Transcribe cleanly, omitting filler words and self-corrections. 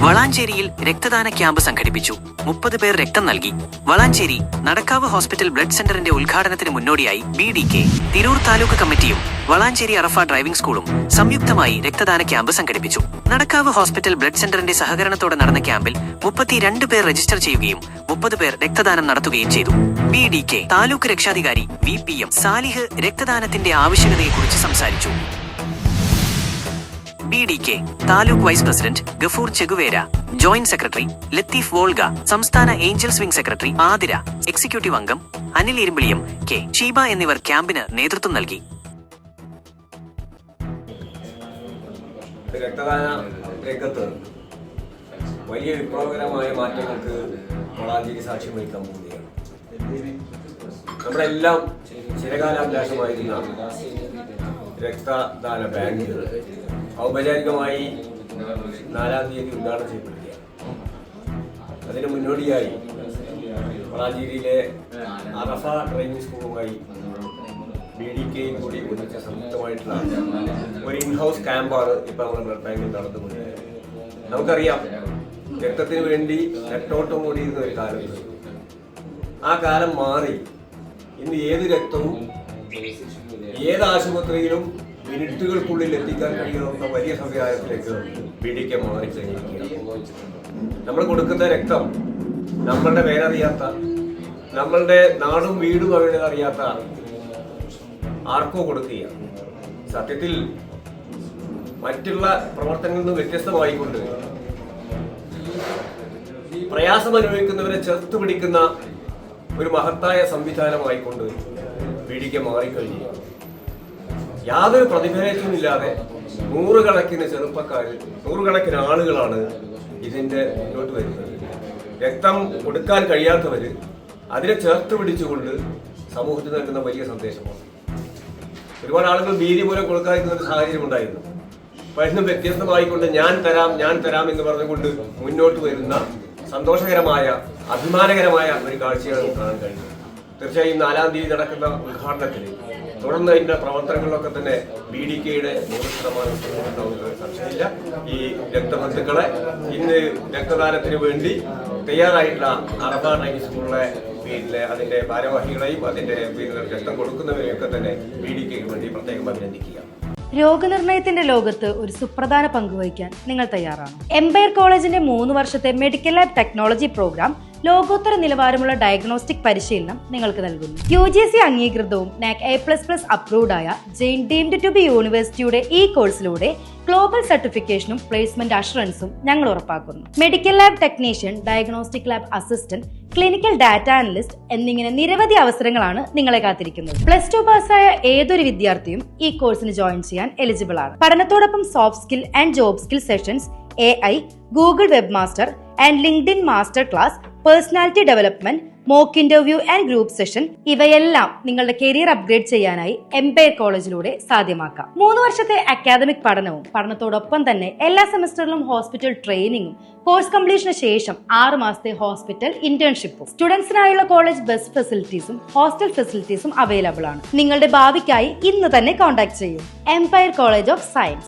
വളാഞ്ചേരിയിൽ രക്തദാന ക്യാമ്പ് സംഘടിപ്പിച്ചു. 30 പേർ രക്തം നൽകി. വളാഞ്ചേരി നടക്കാവ് ഹോസ്പിറ്റൽ ബ്ലഡ് സെന്ററിന്റെ ഉദ്ഘാടനത്തിന് മുന്നോടിയായി BDK, തിരൂർ താലൂക്ക് കമ്മിറ്റിയും വളാഞ്ചേരി അറഫ ഡ്രൈവിംഗ് സ്കൂളും സംയുക്തമായി രക്തദാന ക്യാമ്പ് സംഘടിപ്പിച്ചു. നടക്കാവ് ഹോസ്പിറ്റൽ ബ്ലഡ് സെന്ററിന്റെ സഹകരണത്തോടെ നടന്ന ക്യാമ്പിൽ 32 പേർ രജിസ്റ്റർ ചെയ്യുകയും 30 പേർ രക്തദാനം നടത്തുകയും ചെയ്തു. BDK താലൂക്ക് രക്ഷാധികാരി VPM സാലിഹ് രക്തദാനത്തിന്റെ ആവശ്യകതയെക്കുറിച്ച് സംസാരിച്ചു. BDK taluk vice president Gafoor Che Guevara, joint secretary Latheef Volga, സംസ്ഥാന angels wing secretary Athira, executive അംഗം അനിൽ ഇരുമ്പിളിയം, K. ഷീബ എന്നിവർ ക്യാമ്പിന് നേതൃത്വം നൽകി. രക്തദാന രംഗത്ത് വലിയ വിപ്ലവകരമായ മാറ്റങ്ങൾക്ക് വളാഞ്ചേരി സാക്ഷ്യം വഹിക്കാൻ പോവുകയാണ്. നമ്മുടെ എല്ലാം ചിരകാലാഭിലാഷമായിരുന്ന രക്തദാന ബാങ്ക് ഔപചാരികമായി 4-ാം തീയതി ഉദ്ഘാടനം ചെയ്യപ്പെടുകയാണ്. അതിന് മുന്നോടിയായി വളാഞ്ചേരിയിലെ അറഫ ഡ്രൈവിംഗ് സ്കൂളുമായി BDKയും കൂടി ഒന്നിച്ച സംയുക്തമായിട്ടുള്ള ഒരു ഇൻഹൗസ് ക്യാമ്പാണ് ഇപ്പോൾ നമ്മുടെ ബ്ലഡ് ബാങ്കിൽ നടന്നുകൊണ്ടിരിക്കുന്നത്. നമുക്കറിയാം, രക്തത്തിന് വേണ്ടി നെട്ടോട്ടം കൂടിയിരുന്ന ഒരു കാലത്ത് ആ കാലം മാറി ഇന്ന് ഏത് രക്തവും ഏത് ആശുപത്രിയിലും മിനിറ്റുകൾക്കുള്ളിൽ എത്തിക്കാൻ കഴിയുന്ന വലിയ സംവിധാനത്തിലേക്ക് BDK മാറിക്കഴിഞ്ഞിരിക്കുകയാണ്. നമ്മൾ കൊടുക്കുന്ന രക്തം നമ്മളുടെ പേരറിയാത്ത, നമ്മളുടെ നാടും വീടും അവരുടെ അറിയാത്ത ആർക്കോ കൊടുക്കുകയാണ്. സത്യത്തിൽ മറ്റുള്ള പ്രവർത്തനങ്ങളിൽ നിന്ന് വ്യത്യസ്തമായിക്കൊണ്ട് പ്രയാസം അനുഭവിക്കുന്നവരെ ചേർത്ത് പിടിക്കുന്ന ഒരു മഹത്തായ സംവിധാനമായിക്കൊണ്ട് BDK മാറിക്കഴിഞ്ഞു. യാതൊരു പ്രതിഫലനവുമില്ലാതെ നൂറുകണക്കിന് ചെറുപ്പക്കാരിൽ നൂറുകണക്കിന് ആളുകളാണ് ഇതിൻ്റെ മുന്നോട്ട് വരുന്നത്. രക്തം കൊടുക്കാൻ കഴിയാത്തവർ അതിനെ ചേർത്ത് പിടിച്ചുകൊണ്ട് സമൂഹത്തിന് നൽകുന്ന വലിയ സന്ദേശമാണ്. ഒരുപാട് ആളുകൾ ഭീതി മൂലം കൊടുക്കാതിരുന്ന ഒരു സാഹചര്യം ഉണ്ടായിരുന്നു. അപ്പോൾ അതിനും വ്യത്യസ്തമായിക്കൊണ്ട് ഞാൻ തരാം എന്ന് പറഞ്ഞുകൊണ്ട് മുന്നോട്ട് വരുന്ന സന്തോഷകരമായ അഭിമാനകരമായ ഒരു കാഴ്ചയാണ് കാണാൻ കഴിയുന്നത്. തീർച്ചയായും 4-ാം തീയതി നടക്കുന്ന ഉദ്ഘാടനത്തിൽ തുടർന്ന് അതിൻ്റെ പ്രവർത്തനങ്ങളിലൊക്കെ തന്നെ BDKയുടെ 100% ഉണ്ടാവുന്ന സംശയമില്ല. ഈ രക്തബന്ധുക്കളെ ഇന്ന് രക്തദാനത്തിന് വേണ്ടി തയ്യാറായിട്ടുള്ള അറഫ ഡ്രൈവിംഗ് സ്കൂളിലെ അതിൻ്റെ ഭാരവാഹികളെയും അതിൻ്റെ രക്തം കൊടുക്കുന്നവരെയും ഒക്കെ തന്നെ BDKയ്ക്ക് വേണ്ടി പ്രത്യേകം അഭിനന്ദിക്കുക. രോഗനിർണയത്തിന്റെ ലോകത്ത് ഒരു സുപ്രധാന പങ്കുവഹിക്കാൻ നിങ്ങൾ തയ്യാറാണ്. എംപയർ കോളേജിന്റെ 3 വർഷത്തെ മെഡിക്കൽ ലാബ് ടെക്നോളജി പ്രോഗ്രാം ലോകോത്തര നിലവാരമുള്ള ഡയഗ്നോസ്റ്റിക് പരിശീലനം നിങ്ങൾക്ക് നൽകുന്നു. UGC അംഗീകൃതവും NAC A++ അപ്രൂവ്ഡ് ആയ ജെയിൻ ഡീംഡ് ടു ബി യൂണിവേഴ്സിറ്റിയുടെ ഈ കോഴ്സിലൂടെ ഗ്ലോബൽ സർട്ടിഫിക്കേഷനും പ്ലേസ്മെന്റ് അഷുറൻസും ഞങ്ങൾ ഉറപ്പാക്കുന്നു. Medical lab technician, diagnostic lab assistant, clinical data analyst എന്നിങ്ങനെ നിരവധി അവസരങ്ങളാണ് നിങ്ങളെ കാത്തിരിക്കുന്നത്. +2 പാസ്സായ ഏതൊരു വിദ്യാർത്ഥിയും ഈ കോഴ്സിന് ജോയിൻ ചെയ്യാൻ എലിജിബിൾ ആണ്. പഠനത്തോടൊപ്പം soft skill and job skill sessions, AI, Google web master and LinkedIn master class, personality development, mock interview and group session ഇവയെല്ലാം നിങ്ങളുടെ കരിയർ അപ്ഗ്രേഡ് ചെയ്യാനായി എംപയർ കോളേജിലൂടെ സാധ്യമാക്കാം. 3 വർഷത്തെ അക്കാദമിക് പഠനവും പഠനത്തോടൊപ്പം തന്നെ എല്ലാ സെമസ്റ്ററിലും ഹോസ്പിറ്റൽ ട്രെയിനിങ്ങും, കോഴ്സ് കംപ്ലീഷന് ശേഷം 6 മാസത്തെ ഹോസ്പിറ്റൽ ഇന്റേൺഷിപ്പും, സ്റ്റുഡൻസിനായുള്ള കോളേജ് ബസ് ഫെസിലിറ്റീസും ഹോസ്റ്റൽ ഫെസിലിറ്റീസും അവൈലബിൾ ആണ്. നിങ്ങളുടെ ഭാവിക്കായി ഇന്ന് തന്നെ കോൺടാക്ട് ചെയ്യൂ. Empire College of science.